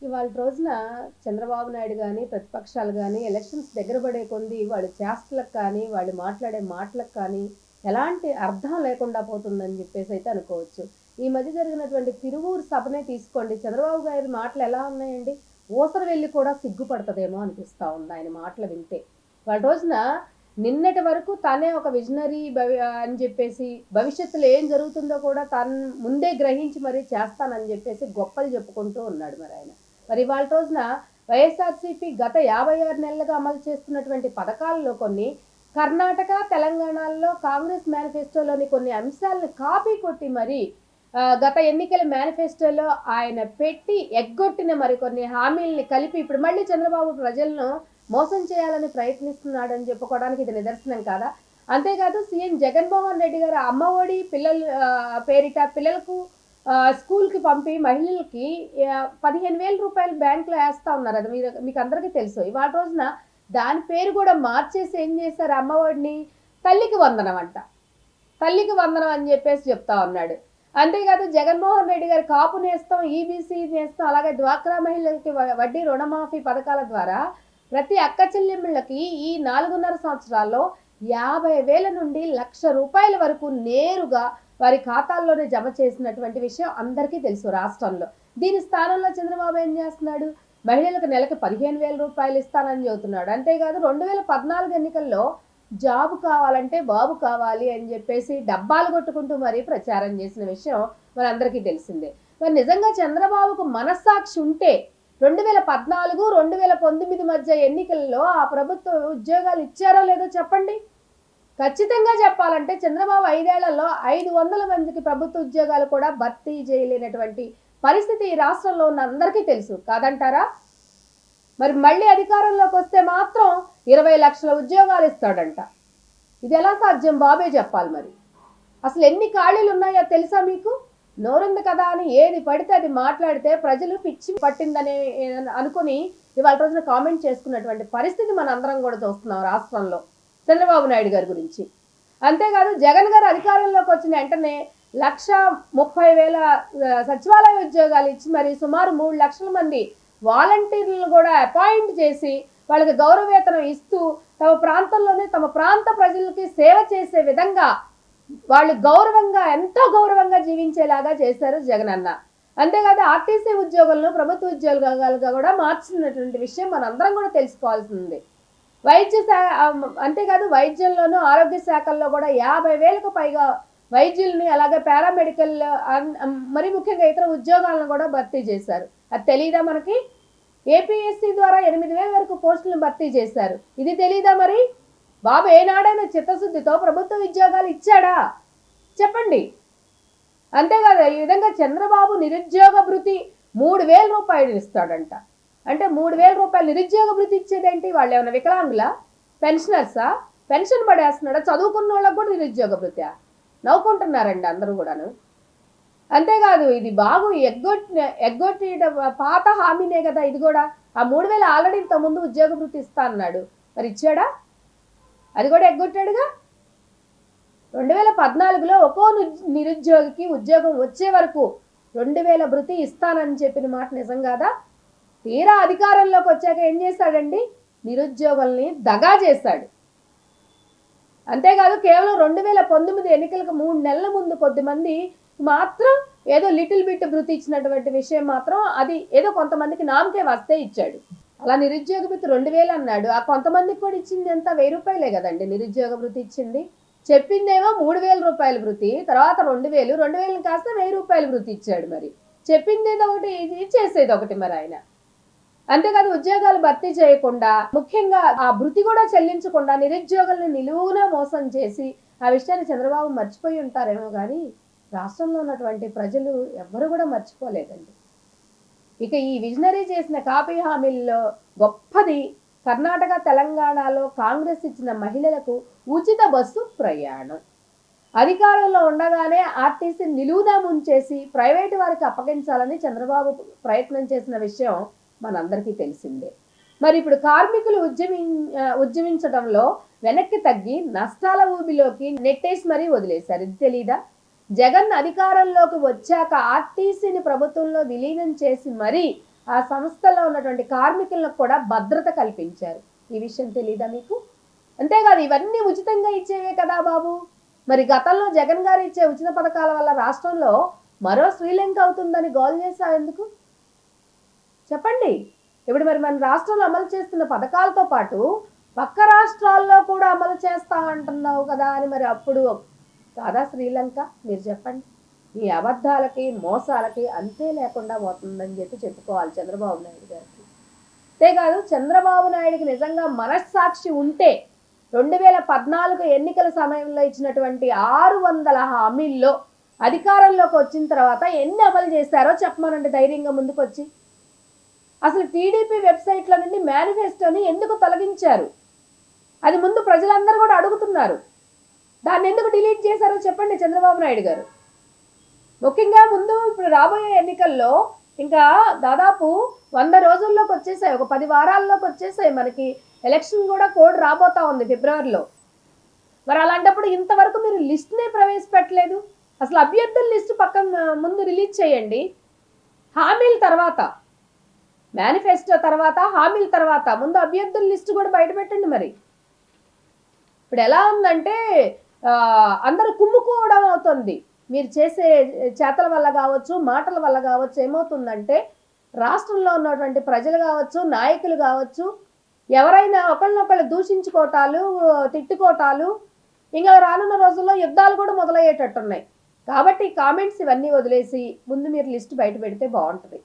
ఇవాళ రోజున చంద్రబాబు నాయుడు గాని, ప్రతిపక్షాలు గాని ఎలక్షన్స్ దగ్గర పడే కొంది వాళ్ళ చేష్టలకు కానీ, వాళ్ళు మాట్లాడే మాటలకు కానీ ఎలాంటి అర్థం లేకుండా పోతుందని జెప్పేసైతే అనుకోవచ్చు. ఈ మధ్య జరిగినటువంటి తిరువూరు సభనే తీసుకోండి. చంద్రబాబు గారి మాటలు ఎలా ఉన్నాయండి? ఊసర వెళ్లి కూడా సిగ్గుపడతదేమో అనిపిస్తా ఉంది ఆయన మాటలు వింటే. వాళ్ళ రోజున నిన్నటి వరకు తానే ఒక విజనరీ అని జెప్పేసి, భవిష్యత్తులో ఏం జరుగుతుందో కూడా తాను ముందే గ్రహించి మరీ చేస్తానని జెప్పేసి గొప్పలు చెప్పుకుంటూ ఉన్నాడు మరాయన. మరి ఇవాళ రోజున వైఎస్ఆర్సీపీ గత 56 నెలలుగా అమలు చేస్తున్నటువంటి పథకాల్లో కొన్ని కర్ణాటక, తెలంగాణలో కాంగ్రెస్ మేనిఫెస్టోలోని కొన్ని అంశాలను కాపీ కొట్టి మరి గత ఎన్నికల మేనిఫెస్టోలో ఆయన పెట్టి ఎగ్గొట్టిన మరికొన్ని హామీల్ని కలిపి ఇప్పుడు మళ్ళీ చంద్రబాబు ప్రజలను మోసం చేయాలని ప్రయత్నిస్తున్నాడని చెప్పుకోవడానికి ఇది నిదర్శనం కాదా? అంతేకాదు సీఎం జగన్మోహన్ రెడ్డి గారు అమ్మ ఒడి పిల్లలు పేరిట పిల్లలకు స్కూల్‌కి పంపి మహిళలకి 15,000 రూపాయలు బ్యాంక్‌లో ఏస్తా ఉన్నారు. అది మీకు అందరికీ తెలుసు. ఇవాళ రోజున దాని పేరు కూడా మార్చేసి ఏం చేశారు అమ్మ ఒడిని తల్లికి వందనం అంట. తల్లికి వందనం అని చెప్పేసి చెప్తా ఉన్నాడు. అంతేకాదు జగన్మోహన్ రెడ్డి గారు కాపు నేస్తం, ఈబీసీ నేస్తం, అలాగే డ్వాక్రా మహిళలకి వడ్డీ రుణమాఫీ పథకాల ద్వారా ప్రతి అక్క చెల్లెమ్మలకి ఈ 4.5 సంవత్సరాల్లో 50,000 నుండి 1,00,000 రూపాయల వరకు నేరుగా వారి ఖాతాల్లోనే జమ చేసినటువంటి విషయం అందరికీ తెలుసు రాష్ట్రంలో. దీని స్థానంలో చంద్రబాబు ఏం చేస్తున్నాడు? మహిళలకు నెలకు 15,000 రూపాయలు ఇస్తానని చెబుతున్నాడు. అంతేకాదు 2014 ఎన్నికల్లో జాబ్ కావాలంటే బాబు కావాలి అని చెప్పేసి డబ్బాలు కొట్టుకుంటూ మరీ ప్రచారం చేసిన విషయం మనందరికీ తెలిసిందే. మరి నిజంగా చంద్రబాబుకు మనస్సాక్షి ఉంటే 2014, 2019 మధ్య ఎన్నికల్లో ఆ ప్రభుత్వ ఉద్యోగాలు ఇచ్చారో లేదో చెప్పండి. ఖచ్చితంగా చెప్పాలంటే చంద్రబాబు 5 ఏళ్లలో 500 మందికి ప్రభుత్వ ఉద్యోగాలు కూడా భర్తీ చేయలేనటువంటి పరిస్థితి ఈ రాష్ట్రంలో ఉన్న అందరికీ తెలుసు కాదంటారా? మరి మళ్ళీ అధికారంలోకి వస్తే మాత్రం 20 లక్షల ఉద్యోగాలు ఇస్తాడంట. ఇది ఎలా సాధ్యం? బాబే చెప్పాలి మరి. అసలు ఎన్ని ఖాళీలు ఉన్నాయో తెలుసా మీకు? నోరుంది కదా అని ఏది పడితే అది మాట్లాడితే ప్రజలు పిచ్చి పట్టిందని అనుకుని ఇవాళ రోజున కామెంట్ చేసుకున్నటువంటి పరిస్థితి మన అందరం కూడా చూస్తున్నాం రాష్ట్రంలో చంద్రబాబు నాయుడు గారి గురించి. అంతేకాదు జగన్ గారు అధికారంలోకి వచ్చిన వెంటనే 1,30,000 సచివాలయ ఉద్యోగాలు ఇచ్చి మరి సుమారు 3 లక్షల మంది వాలంటీర్లను కూడా అపాయింట్ చేసి వాళ్ళకి గౌరవవేతనం ఇస్తూ తమ ప్రాంతంలోనే తమ ప్రాంత ప్రజలకి సేవ చేసే విధంగా వాళ్ళు గౌరవంగా ఎంతో గౌరవంగా జీవించేలాగా చేశారు జగన్ అన్న. అంతేకాదు ఆర్టీసీ ఉద్యోగులను ప్రభుత్వ ఉద్యోగాలుగా కూడా మార్చినటువంటి విషయం మనందరం కూడా తెలుసుకోవాల్సింది. అంతేకాదు వైద్యంలోనూ ఆరోగ్య శాఖల్లో కూడా 50,000కు పైగా వైద్యుల్ని అలాగే పారామెడికల్ మరి ముఖ్యంగా ఇతర ఉద్యోగాలను కూడా భర్తీ చేశారు. అది తెలీదా మనకి? ఏపీఎస్సీ ద్వారా 8,000 వరకు పోస్టులను భర్తీ చేశారు. ఇది తెలీదా మరి? బాబు ఏనాడైనా చిత్తశుద్ధితో ప్రభుత్వ ఉద్యోగాలు ఇచ్చాడా చెప్పండి. అంతేకాదు ఈ విధంగా చంద్రబాబు నిరుద్యోగ భృతి 3,000 రూపాయలు ఇస్తాడంట. అంటే 3,000 రూపాయలు నిరుద్యోగ భృతి ఇచ్చేదేంటి? వాళ్ళు ఏమైనా వికలాంగులా? పెన్షనర్సా? పెన్షన్ పడేస్తున్నాడా? చదువుకున్న వాళ్ళకు కూడా నిరుద్యోగ భృతి నవ్వుకుంటున్నారండి అందరూ కూడాను. అంతేకాదు ఇది బాగు ఎగ్గొట్టి పాత హామీనే కదా ఇది కూడా. ఆ 3,000 ఆల్రెడీ ఇంతకుముందు ఉద్యోగ భృతి ఇస్తా అన్నాడు, మరి ఇచ్చాడా? అది కూడా ఎగ్గొట్టాడుగా. 2014లో ఒక్కో నిరుద్యోగికి ఉద్యోగం వచ్చే వరకు 2,000 భృతి ఇస్తానని చెప్పిన మాట నిజం కాదా? తీరా అధికారంలోకి వచ్చాక ఏం చేశాడండి? నిరుద్యోగుల్ని దగా చేశాడు. అంతేకాదు కేవలం 2019 ఎన్నికలకు 3 నెలల ముందు కొద్దిమంది మాత్రం ఏదో లిటిల్ బిట్ భృతి ఇచ్చినటువంటి విషయం మాత్రం అది ఏదో కొంతమందికి నామకే వస్తే ఇచ్చాడు. అలా నిరుద్యోగ భృతి 2,000 అన్నాడు. ఆ కొంతమందికి కూడా ఇచ్చింది ఎంత? 1,000 రూపాయలే కదండి నిరుద్యోగ భృతి ఇచ్చింది. చెప్పిందేమో 3,000 రూపాయల భృతి, తర్వాత 2,000, 2,000 కాస్త 1,000 రూపాయల భృతి ఇచ్చాడు. మరి చెప్పింది ఒకటి, ఇది చేసేది ఒకటి మరి ఆయన. అంతేకాదు ఉద్యోగాలు భర్తీ చేయకుండా ముఖ్యంగా ఆ భృతి కూడా చెల్లించకుండా నిరుద్యోగుల్ని నిలువునా మోసం చేసి ఆ విషయాన్ని చంద్రబాబు మర్చిపోయి ఉంటారేమో కానీ రాష్ట్రంలో ఉన్నటువంటి ప్రజలు ఎవ్వరు కూడా మర్చిపోలేదండి. ఇక ఈ విజనరీ చేసిన కాపీ హామీల్లో గొప్పది కర్ణాటక, తెలంగాణలో కాంగ్రెస్ ఇచ్చిన మహిళలకు ఉచిత బస్సు ప్రయాణం. అధికారంలో ఉండగానే ఆర్టీసీ నిలువునా ముంచేసి ప్రైవేటు వారికి అప్పగించాలని చంద్రబాబు ప్రయత్నం చేసిన విషయం మనందరికీ తెలిసిందే. మరి ఇప్పుడు కార్మికులు ఉద్యమించడంలో వెనక్కి తగ్గి నష్టాల ఊబిలోకి నెట్టేసి మరీ వదిలేశారు. ఇది తెలీదా? జగన్ అధికారంలోకి వచ్చాక ఆర్టీసీని ప్రభుత్వంలో విలీనం చేసి మరీ ఆ సంస్థల్లో ఉన్నటువంటి కార్మికులకు కూడా భద్రత కల్పించారు. ఈ విషయం తెలీదా మీకు? అంతేకాదు ఇవన్నీ ఉచితంగా ఇచ్చేవే కదా బాబు! మరి గతంలో జగన్ గారు ఇచ్చే ఉచిత పథకాల వల్ల రాష్ట్రంలో మరో శ్రీలంక అవుతుందని గోల చేసావెందుకు? చెప్పండి. ఇప్పుడు మరి మన రాష్ట్రంలో అమలు చేస్తున్న పథకాలతో పాటు పక్క రాష్ట్రాల్లో కూడా అమలు చేస్తామంటున్నావు కదా అని మరి అప్పుడు కాదా శ్రీలంక? మీరు చెప్పండి. ఈ అబద్ధాలకి, మోసాలకి అంతే లేకుండా పోతుందని చెప్పుకోవాలి చంద్రబాబు నాయుడు గారికి. అంతేకాదు చంద్రబాబు నాయుడికి నిజంగా మనస్సాక్షి ఉంటే 2014 ఎన్నికల సమయంలో ఇచ్చినటువంటి 600 హామీల్లో అధికారంలోకి వచ్చిన తర్వాత ఎన్ని అమలు చేశారో చెప్పమనండి ధైర్యంగా ముందుకొచ్చి. అసలు టీడీపీ వెబ్సైట్ల నుండి మేనిఫెస్టోని ఎందుకు తొలగించారు? అది ముందు ప్రజలందరూ కూడా అడుగుతున్నారు. దాన్ని ఎందుకు డిలీట్ చేశారో చెప్పండి చంద్రబాబు నాయుడు గారు. ముఖ్యంగా ముందు ఇప్పుడు రాబోయే ఎన్నికల్లో ఇంకా దాదాపు 100 రోజుల్లోకి వచ్చేసాయి, ఒక 10 వారాల్లోకి వచ్చేసాయి. మనకి ఎలక్షన్ కూడా కోడ్ రాబోతా ఉంది ఫిబ్రవరిలో. మరి అలాంటప్పుడు ఇంతవరకు మీరు లిస్ట్నే ప్రవేశపెట్టలేదు. అసలు అభ్యర్థుల లిస్టు పక్కన ముందు రిలీజ్ చేయండి. హామీల తర్వాత, మేనిఫెస్టో తర్వాత, హామీల తర్వాత ముందు అభ్యర్థుల లిస్టు కూడా బయట పెట్టండి. మరి ఇప్పుడు ఎలా ఉందంటే అందరూ కుమ్ముకోవడం అవుతుంది. మీరు చేసే చేతల వల్ల కావచ్చు, మాటల వల్ల కావచ్చు. ఏమవుతుందంటే రాష్ట్రంలో ఉన్నటువంటి ప్రజలు కావచ్చు, నాయకులు కావచ్చు, ఎవరైనా ఒకళ్ళనొకళ్ళు దూషించుకోవటాలు, తిట్టుకోవటాలు, ఇంకా రానున్న రోజుల్లో యుద్ధాలు కూడా మొదలయ్యేటట్టున్నాయి. కాబట్టి కామెంట్స్ ఇవన్నీ వదిలేసి ముందు మీరు లిస్ట్ బయట పెడితే బాగుంటుంది.